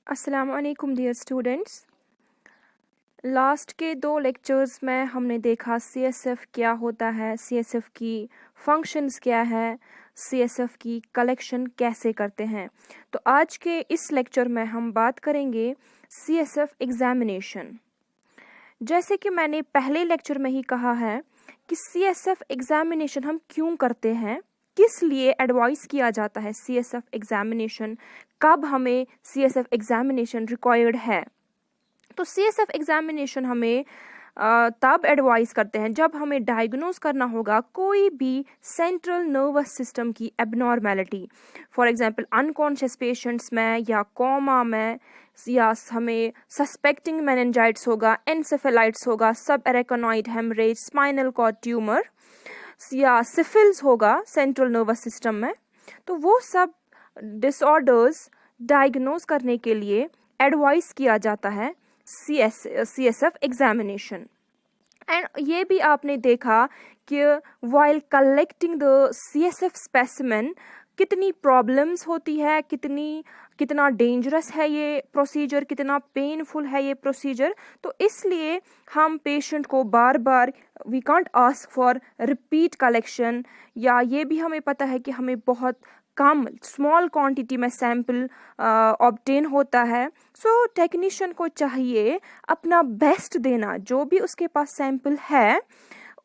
अस्सलाम वालेकुम dear students. Last के 2 लेक्चर्स में हमने देखा सीएसएफ क्या होता है, सीएसएफ की फंक्शंस क्या है, सीएसएफ की कलेक्शन कैसे करते हैं। तो आज के इस लेक्चर में हम बात करेंगे सीएसएफ एग्जामिनेशन। जैसे कि मैंने पहले लेक्चर में ही कहा है कि सीएसएफ एग्जामिनेशन हम क्यों करते हैं, किस लिए एडवाइस किया जाता है सीएसएफ एग्जामिनेशन, कब हमें सीएसएफ एग्जामिनेशन रिक्वायर्ड है। तो सीएसएफ एग्जामिनेशन हमें तब एडवाइस करते हैं जब हमें डायग्नोज करना होगा कोई भी सेंट्रल नर्वस सिस्टम की abnormality, for example unconscious patients में या कोमा में, या हमें सस्पेक्टिंग मेनिंजाइटिस होगा, एनसेफेलाइटिस होगा, सब एरेकोनॉइड हेमरेज, स्पाइनल कॉर्ड ट्यूमर या सिफिल्स होगा सेंट्रल नर्वस सिस्टम में। तो वो सब डिसऑर्डर्स डायग्नोज करने के लिए एडवाइस किया जाता है सीएसएफ एग्जामिनेशन। एंड ये भी आपने देखा कि while collecting the CSF specimen कितनी प्रॉब्लम्स होती है, कितना डेंजरस है ये प्रोसीजर, कितना पेनफुल है ये प्रोसीजर। तो इसलिए हम पेशेंट को बार बार we can't ask for repeat collection, या ये भी हमें पता है कि हमें बहुत कम स्मॉल क्वांटिटी में सैंपल ऑब्टेन होता है। सो टेक्नीशियन को चाहिए अपना बेस्ट देना, जो भी उसके पास सैंपल है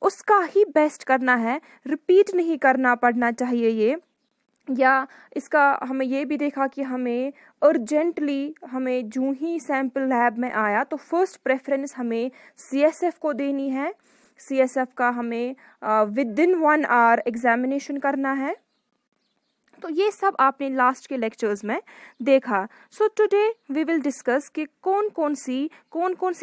उसका ही बेस्ट करना है, रिपीट नहीं करना पड़ना चाहिए ये। या इसका हमें ये भी देखा कि हमें अर्जेंटली हमें जो ही सैंपल लैब में आया तो फर्स्ट प्रेफरेंस हमें सीएसएफ को देनी है। सीएसएफ का हमें विद इन 1 आवर एग्जामिनेशन करना है। तो ये सब आपने लास्ट के लेक्चर्स में देखा। So today we will discuss कि कौन कौन सी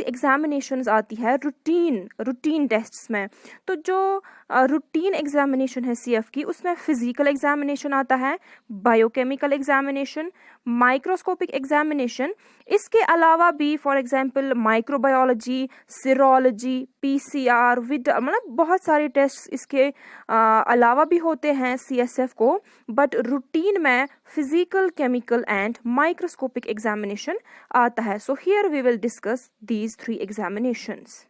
एग्जामिनेशंस आती है रूटीन टेस्ट्स में। तो जो रूटीन एग्जामिनेशन है सीएफ की, उसमें फिजिकल एग्जामिनेशन आता है, बायोकेमिकल एग्जामिनेशन, माइक्रोस्कोपिक एग्जामिनेशन। इसके अलावा भी for example microbiology, serology, PCR, मतलब बहुत सारे टेस्ट इसके अलावा भी होते हैं सीएसएफ को। बट रूटीन में physical, chemical and microscopic examination आता है। So here we will discuss these 3 examinations.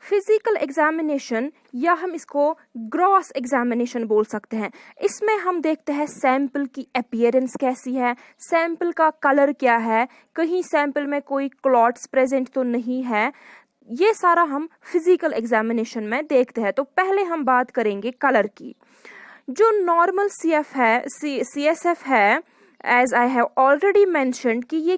Physical examination, या हम इसको ग्रॉस एग्जामिनेशन बोल सकते हैं। इसमें हम देखते हैं सैंपल की अपीयरेंस कैसी है, सैंपल का कलर क्या है, कहीं सैंपल में कोई क्लॉट्स प्रेजेंट तो नहीं है। ये सारा हम फिजिकल एग्जामिनेशन में देखते हैं। तो पहले हम बात करेंगे कलर की। जो नॉर्मल सीएसएफ है, as I have already mentioned कि ये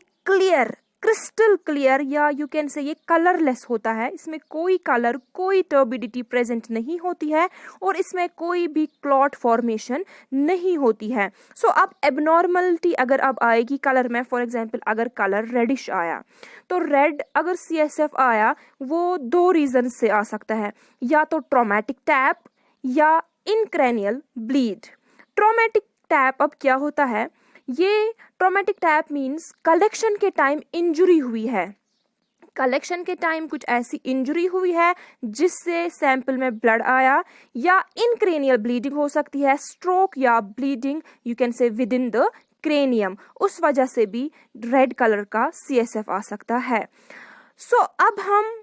क्रिस्टल क्लियर, या यू कैन से ये कलरलेस होता है। इसमें कोई कलर, कोई टर्बिडिटी प्रेजेंट नहीं होती है और इसमें कोई भी क्लॉट फॉर्मेशन नहीं होती है। सो अब एबनॉर्मलिटी अगर अब आएगी कलर में, फॉर एग्जांपल अगर कलर रेडिश आया, तो रेड अगर सीएसएफ आया वो 2 रीजन से आ सकता है, या तो ट्रॉमेटिक टैप या इनक्रैनियल ब्लीड। ट्रॉमेटिक टैप अब क्या होता है, ये ट्रॉमेटिक टैप मीन्स कलेक्शन के टाइम इंजुरी हुई है, कलेक्शन के टाइम कुछ ऐसी इंजुरी हुई है जिससे सैंपल में ब्लड आया, या इनक्रेनियल ब्लीडिंग हो सकती है, स्ट्रोक या ब्लीडिंग यू कैन से विद इन द क्रेनियम, उस वजह से भी रेड कलर का सीएसएफ आ सकता है। सो अब हम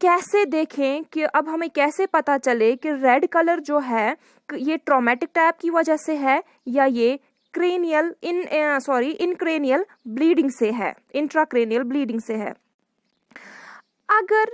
कैसे देखें कि अब हमें कैसे पता चले कि रेड कलर जो है ये ट्रॉमेटिक टैप की वजह से है या ये इनक्रेनियल ब्लीडिंग से है, इंट्राक्रेनियल ब्लीडिंग से है। अगर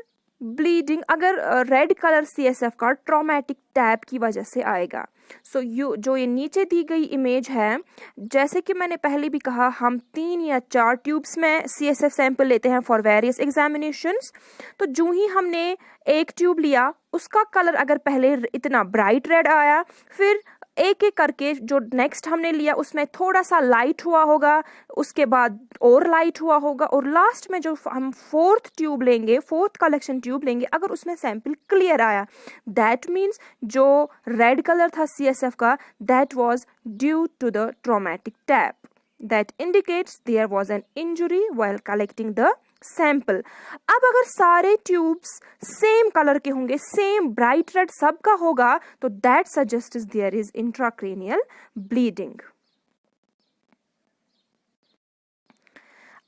रेड कलर सीएसएफ का ट्रॉमेटिक टैप की वजह से आएगा, सो जो ये नीचे दी गई इमेज है, जैसे कि मैंने पहले भी कहा, हम 3 या 4 ट्यूब्स में सीएसएफ सैंपल लेते हैं फॉर वेरियस एग्जामिनेशंस। तो जो ही हमने एक ट्यूब लिया, उसका कलर अगर पहले इतना ब्राइट रेड आया, फिर एक एक करके जो नेक्स्ट हमने लिया उसमें थोड़ा सा लाइट हुआ होगा, उसके बाद और लाइट हुआ होगा, और लास्ट में जो हम 4th ट्यूब लेंगे, 4th कलेक्शन ट्यूब लेंगे, अगर उसमें सैंपल क्लियर आया, दैट मीन्स जो रेड कलर था सीएसएफ का, that was due to the traumatic tap, that indicates there was an injury while collecting the sample. अब अगर सारे ट्यूब्स सेम कलर के होंगे, सेम ब्राइट रेड सबका होगा, तो that suggests there is intracranial bleeding.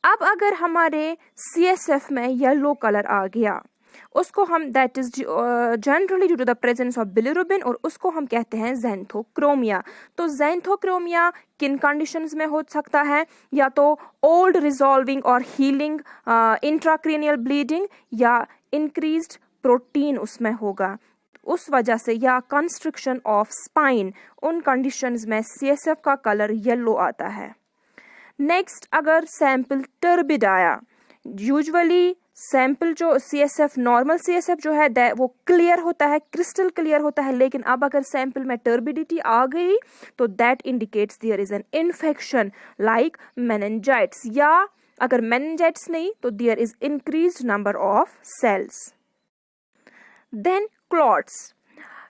अब अगर हमारे CSF में येलो कलर आ गया, उसको हम that is generally due to the presence of bilirubin, और उसको हम कहते हैं ज़ैंथोक्रोमिया। तो ज़ैंथोक्रोमिया किन कंडीशंस में हो सकता है? या तो ओल्ड रिजॉल्विंग और हीलिंग इंट्राक्रेनियल ब्लीडिंग, या इंक्रीज्ड प्रोटीन उसमें होगा उस वजह से, या कंस्ट्रक्शन ऑफ स्पाइन, उन कंडीशंस में CSF का कलर येलो आता है। नेक्स्ट, अगर सैंपल टर्बिड आया, यूजुअली सैंपल जो CSF नॉर्मल CSF जो है वो क्लियर होता है, क्रिस्टल क्लियर होता है, लेकिन अब अगर सैंपल में टर्बिडिटी आ गई तो that indicates there is an infection like meningitis, या अगर मेनिंजाइटिस नहीं तो there is increased number of cells. Then clots,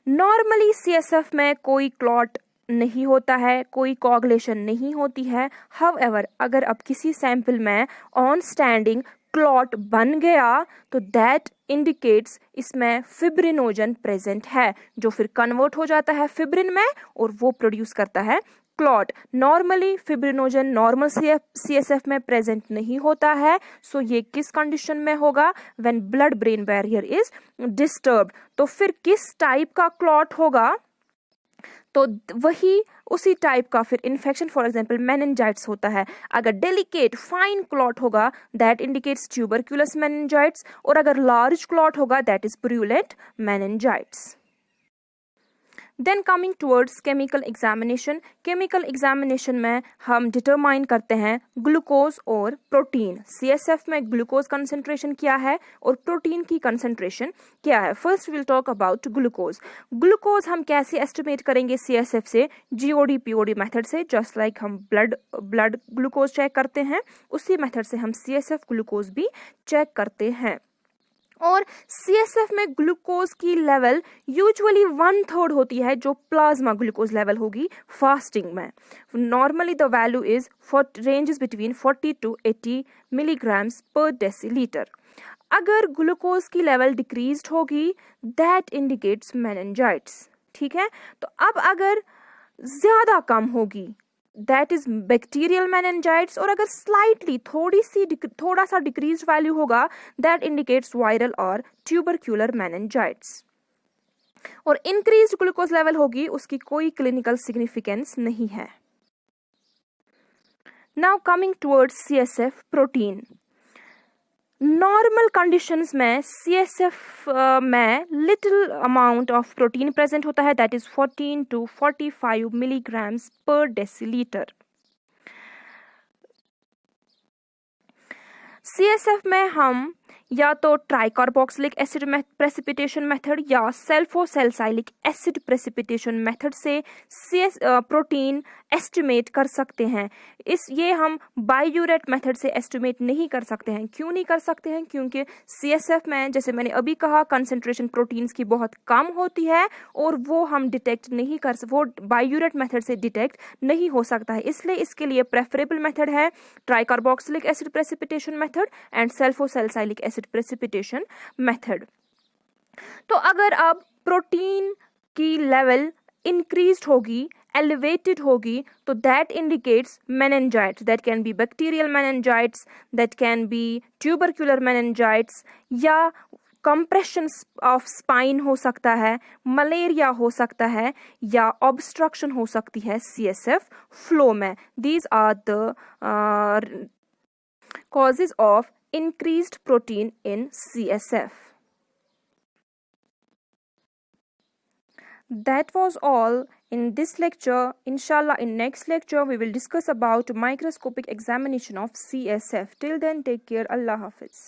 normally CSF में कोई क्लॉट नहीं होता है, कोई कोagulation नहीं होती है। हाउएवर अगर अब किसी सैंपल में ऑन स्टैंडिंग क्लॉट बन गया तो दैट इंडिकेट्स इसमें फिब्रिनोजन प्रेजेंट है, जो फिर कन्वर्ट हो जाता है फिब्रिन में और वो प्रोड्यूस करता है clot. Normally fibrinogen normal CSF में प्रेजेंट नहीं होता है। सो ये किस कंडीशन में होगा? When blood brain barrier is disturbed. तो फिर किस टाइप का क्लॉट होगा? तो वही उसी टाइप का फिर इन्फेक्शन, फॉर एग्जांपल मेनिंजाइटिस होता है। अगर डेलिकेट फाइन क्लॉट होगा दैट इंडिकेट्स ट्यूबरक्यूलस मेनिंजाइटिस, और अगर लार्ज क्लॉट होगा that is purulent meningitis. Then coming towards chemical examination, chemical examination में हम डिटरमाइन करते हैं ग्लूकोज और प्रोटीन। CSF में ग्लूकोज कंसेंट्रेशन क्या है और प्रोटीन की कंसेंट्रेशन क्या है। First will talk about glucose. Glucose हम कैसे एस्टिमेट करेंगे CSF से? GOD POD मेथड से, जस्ट लाइक हम ब्लड ग्लूकोज चेक करते हैं, उसी मेथड से हम CSF ग्लूकोज भी चेक करते हैं। और CSF में ग्लूकोज की लेवल यूजुअली 1/3 होती है जो प्लाज्मा ग्लूकोज लेवल होगी फास्टिंग में। Normally the value is ranges between 40 to 80 milligrams पर डेसीलीटर। अगर ग्लूकोज की लेवल डिक्रीज्ड होगी दैट इंडिकेट्स मेनिंजाइटिस। ठीक है, तो अब अगर ज्यादा कम होगी दैट इज बैक्टीरियल मेनिंजाइटिस, और अगर स्लाइटली थोड़ा सा डिक्रीज वैल्यू होगा दैट इंडिकेट्स वायरल और ट्यूबरक्यूलर मेनिंजाइटिस। और इंक्रीज्ड ग्लूकोज लेवल होगी उसकी कोई क्लिनिकल सिग्निफिकेंस नहीं है। Now coming towards CSF protein. Normal conditions में CSF में little amount of protein present होता है, दैट इज 14 to 45 मिलीग्राम्स पर डेसीलीटर। CSF में हम या तो ट्राइकार्बोक्सिलिक एसिड प्रेसिपिटेशन मेथड या सल्फोसैलिसाइलिक एसिड प्रेसिपिटेशन मेथड से प्रोटीन एस्टिमेट कर सकते हैं। ये हम बाइयूरेट मेथड से एस्टिमेट नहीं कर सकते हैं। क्यों नहीं कर सकते हैं? क्योंकि CSF में जैसे मैंने अभी कहा कंसंट्रेशन प्रोटीन्स की बहुत कम होती है और वो हम डिटेक्ट नहीं कर वो बाइयूरेट मेथड से डिटेक्ट नहीं हो सकता है। इसलिए इसके लिए प्रेफरेबल मेथड है tricarboxylic acid precipitation method and sulfosalicylic acid precipitation method. तो अगर अब प्रोटीन की लेवल इंक्रीज्ड होगी, elevated होगी, तो that indicates meningitis. That can be bacterial meningitis, that can be tubercular meningitis, या compression of spine हो सकता है, मलेरिया हो सकता है, या obstruction हो सकती है CSF flow में। These are the causes of increased protein in CSF. That was all in this lecture. Inshallah, in next lecture we will discuss about microscopic examination of CSF. Till then, take care. Allah Hafiz.